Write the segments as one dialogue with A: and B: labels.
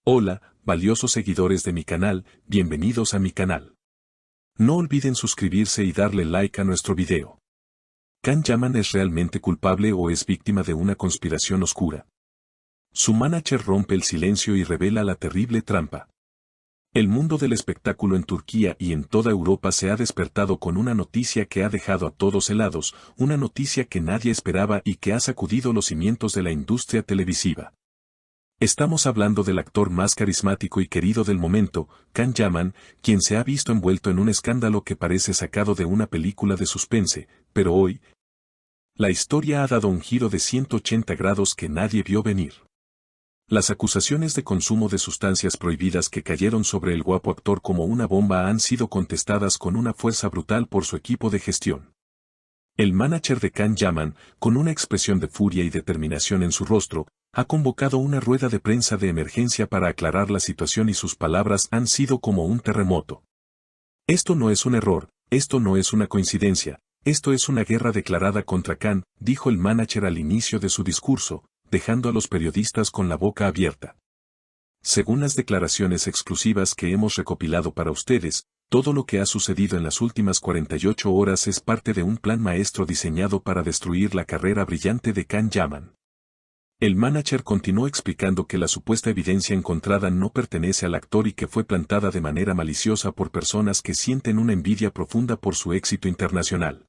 A: Hola, valiosos seguidores de mi canal, bienvenidos a mi canal. No olviden suscribirse y darle like a nuestro video. ¿Can Yaman es realmente culpable o es víctima de una conspiración oscura? Su manager rompe el silencio y revela la terrible trampa. El mundo del espectáculo en Turquía y en toda Europa se ha despertado con una noticia que ha dejado a todos helados, una noticia que nadie esperaba y que ha sacudido los cimientos de la industria televisiva. Estamos hablando del actor más carismático y querido del momento, Can Yaman, quien se ha visto envuelto en un escándalo que parece sacado de una película de suspense, pero hoy, la historia ha dado un giro de 180 grados que nadie vio venir. Las acusaciones de consumo de sustancias prohibidas que cayeron sobre el guapo actor como una bomba han sido contestadas con una fuerza brutal por su equipo de gestión. El manager de Can Yaman, con una expresión de furia y determinación en su rostro, ha convocado una rueda de prensa de emergencia para aclarar la situación y sus palabras han sido como un terremoto. Esto no es un error, esto no es una coincidencia, esto es una guerra declarada contra Can, dijo el manager al inicio de su discurso, dejando a los periodistas con la boca abierta. Según las declaraciones exclusivas que hemos recopilado para ustedes, todo lo que ha sucedido en las últimas 48 horas es parte de un plan maestro diseñado para destruir la carrera brillante de Can Yaman. El manager continuó explicando que la supuesta evidencia encontrada no pertenece al actor y que fue plantada de manera maliciosa por personas que sienten una envidia profunda por su éxito internacional.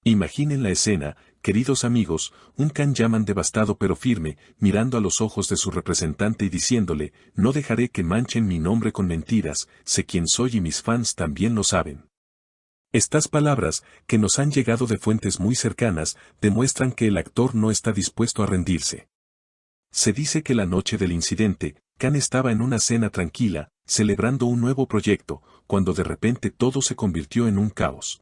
A: Imaginen la escena, queridos amigos, un Can Yaman devastado pero firme, mirando a los ojos de su representante y diciéndole, no dejaré que manchen mi nombre con mentiras, sé quién soy y mis fans también lo saben. Estas palabras, que nos han llegado de fuentes muy cercanas, demuestran que el actor no está dispuesto a rendirse. Se dice que la noche del incidente, Can estaba en una cena tranquila, celebrando un nuevo proyecto, cuando de repente todo se convirtió en un caos.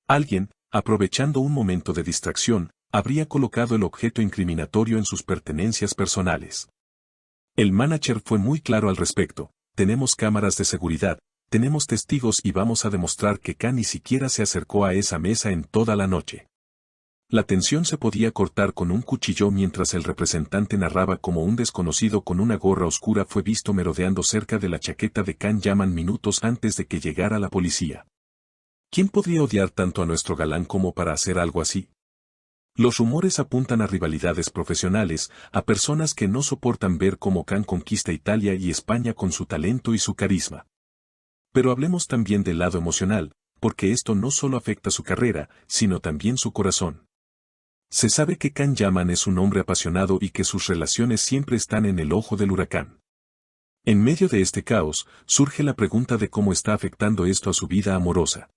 A: Alguien, aprovechando un momento de distracción, habría colocado el objeto incriminatorio en sus pertenencias personales. El manager fue muy claro al respecto, tenemos cámaras de seguridad, tenemos testigos y vamos a demostrar que Can ni siquiera se acercó a esa mesa en toda la noche. La tensión se podía cortar con un cuchillo mientras el representante narraba cómo un desconocido con una gorra oscura fue visto merodeando cerca de la chaqueta de Can Yaman minutos antes de que llegara la policía. ¿Quién podría odiar tanto a nuestro galán como para hacer algo así? Los rumores apuntan a rivalidades profesionales, a personas que no soportan ver cómo Can conquista Italia y España con su talento y su carisma. Pero hablemos también del lado emocional, porque esto no solo afecta su carrera, sino también su corazón. Se sabe que Can Yaman es un hombre apasionado y que sus relaciones siempre están en el ojo del huracán. En medio de este caos, surge la pregunta de cómo está afectando esto a su vida amorosa.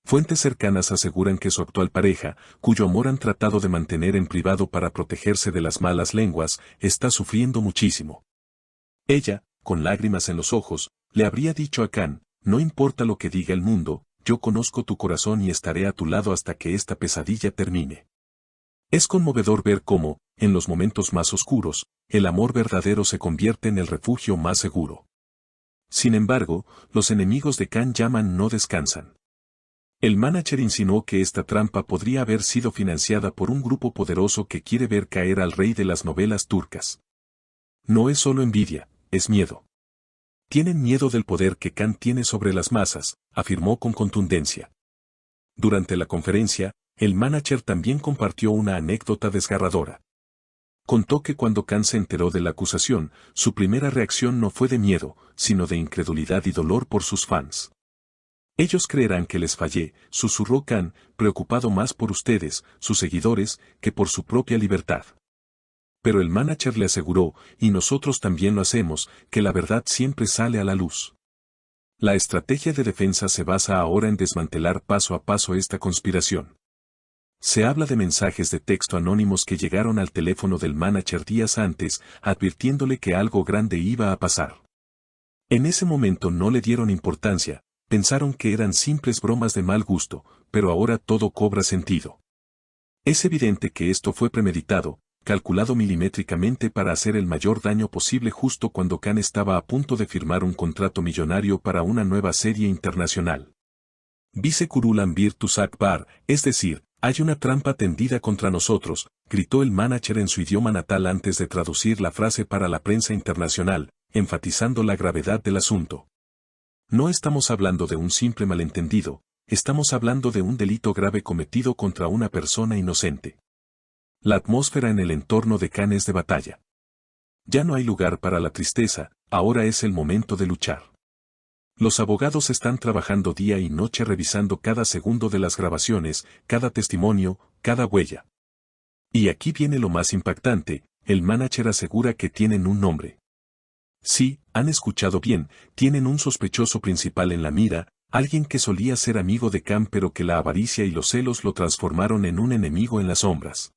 A: Fuentes cercanas aseguran que su actual pareja, cuyo amor han tratado de mantener en privado para protegerse de las malas lenguas, está sufriendo muchísimo. Ella, con lágrimas en los ojos, le habría dicho a Can, no importa lo que diga el mundo, yo conozco tu corazón y estaré a tu lado hasta que esta pesadilla termine. Es conmovedor ver cómo, en los momentos más oscuros, el amor verdadero se convierte en el refugio más seguro. Sin embargo, los enemigos de Can Yaman no descansan. El manager insinuó que esta trampa podría haber sido financiada por un grupo poderoso que quiere ver caer al rey de las novelas turcas. No es solo envidia, es miedo. Tienen miedo del poder que Can tiene sobre las masas, afirmó con contundencia. Durante la conferencia, el manager también compartió una anécdota desgarradora. Contó que cuando Can se enteró de la acusación, su primera reacción no fue de miedo, sino de incredulidad y dolor por sus fans. Ellos creerán que les fallé, susurró Can, preocupado más por ustedes, sus seguidores, que por su propia libertad. Pero el manager le aseguró, y nosotros también lo hacemos, que la verdad siempre sale a la luz. La estrategia de defensa se basa ahora en desmantelar paso a paso esta conspiración. Se habla de mensajes de texto anónimos que llegaron al teléfono del manager días antes, advirtiéndole que algo grande iba a pasar. En ese momento no le dieron importancia, pensaron que eran simples bromas de mal gusto, pero ahora todo cobra sentido. Es evidente que esto fue premeditado, calculado milimétricamente para hacer el mayor daño posible justo cuando Can estaba a punto de firmar un contrato millonario para una nueva serie internacional. Vice Kurulan Virtus Akbar, es decir, hay una trampa tendida contra nosotros, gritó el manager en su idioma natal antes de traducir la frase para la prensa internacional, enfatizando la gravedad del asunto. No estamos hablando de un simple malentendido, estamos hablando de un delito grave cometido contra una persona inocente. La atmósfera en el entorno de Khan es de batalla. Ya no hay lugar para la tristeza, ahora es el momento de luchar. Los abogados están trabajando día y noche revisando cada segundo de las grabaciones, cada testimonio, cada huella. Y aquí viene lo más impactante, el manager asegura que tienen un nombre. Sí, han escuchado bien, tienen un sospechoso principal en la mira, alguien que solía ser amigo de Khan pero que la avaricia y los celos lo transformaron en un enemigo en las sombras.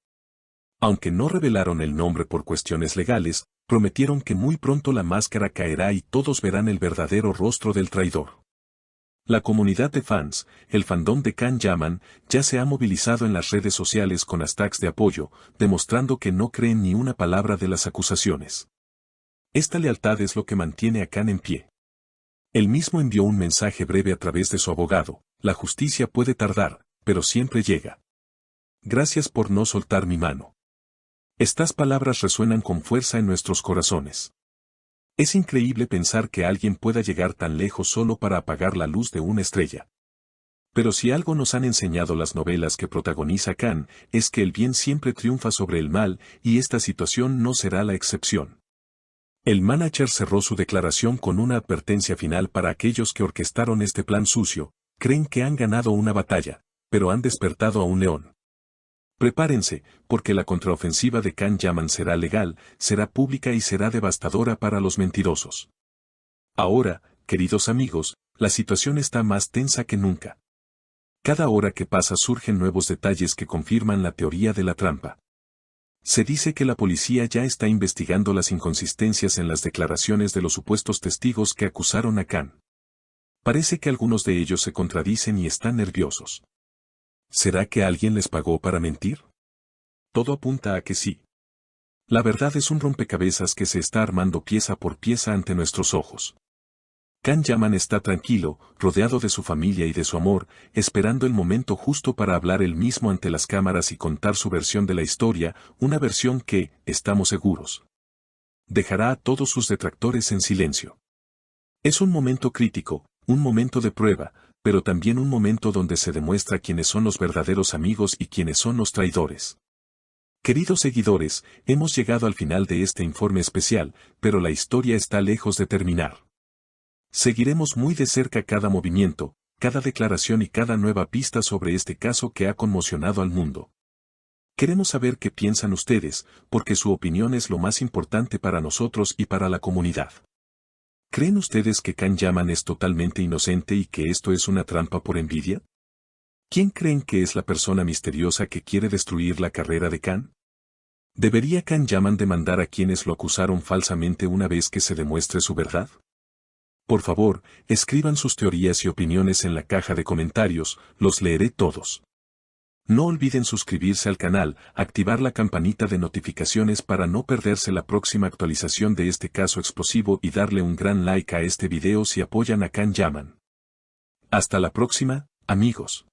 A: Aunque no revelaron el nombre por cuestiones legales, prometieron que muy pronto la máscara caerá y todos verán el verdadero rostro del traidor. La comunidad de fans, el fandom de Khan Yaman, ya se ha movilizado en las redes sociales con hashtags de apoyo, demostrando que no creen ni una palabra de las acusaciones. Esta lealtad es lo que mantiene a Khan en pie. Él mismo envió un mensaje breve a través de su abogado: la justicia puede tardar, pero siempre llega. Gracias por no soltar mi mano. Estas palabras resuenan con fuerza en nuestros corazones. Es increíble pensar que alguien pueda llegar tan lejos solo para apagar la luz de una estrella. Pero si algo nos han enseñado las novelas que protagoniza Khan, es que el bien siempre triunfa sobre el mal, y esta situación no será la excepción. El manager cerró su declaración con una advertencia final para aquellos que orquestaron este plan sucio: creen que han ganado una batalla, pero han despertado a un león. Prepárense, porque la contraofensiva de Khan Yaman será legal, será pública y será devastadora para los mentirosos. Ahora, queridos amigos, la situación está más tensa que nunca. Cada hora que pasa surgen nuevos detalles que confirman la teoría de la trampa. Se dice que la policía ya está investigando las inconsistencias en las declaraciones de los supuestos testigos que acusaron a Khan. Parece que algunos de ellos se contradicen y están nerviosos. ¿Será que alguien les pagó para mentir? Todo apunta a que sí. La verdad es un rompecabezas que se está armando pieza por pieza ante nuestros ojos. Khan Yaman está tranquilo, rodeado de su familia y de su amor, esperando el momento justo para hablar él mismo ante las cámaras y contar su versión de la historia, una versión que, estamos seguros, dejará a todos sus detractores en silencio. Es un momento crítico, un momento de prueba, pero también un momento donde se demuestra quiénes son los verdaderos amigos y quiénes son los traidores. Queridos seguidores, hemos llegado al final de este informe especial, pero la historia está lejos de terminar. Seguiremos muy de cerca cada movimiento, cada declaración y cada nueva pista sobre este caso que ha conmocionado al mundo. Queremos saber qué piensan ustedes, porque su opinión es lo más importante para nosotros y para la comunidad. ¿Creen ustedes que Khan Yaman es totalmente inocente y que esto es una trampa por envidia? ¿Quién creen que es la persona misteriosa que quiere destruir la carrera de Khan? ¿Debería Khan Yaman demandar a quienes lo acusaron falsamente una vez que se demuestre su verdad? Por favor, escriban sus teorías y opiniones en la caja de comentarios, los leeré todos. No olviden suscribirse al canal, activar la campanita de notificaciones para no perderse la próxima actualización de este caso explosivo y darle un gran like a este video si apoyan a Khan Yaman. Hasta la próxima, amigos.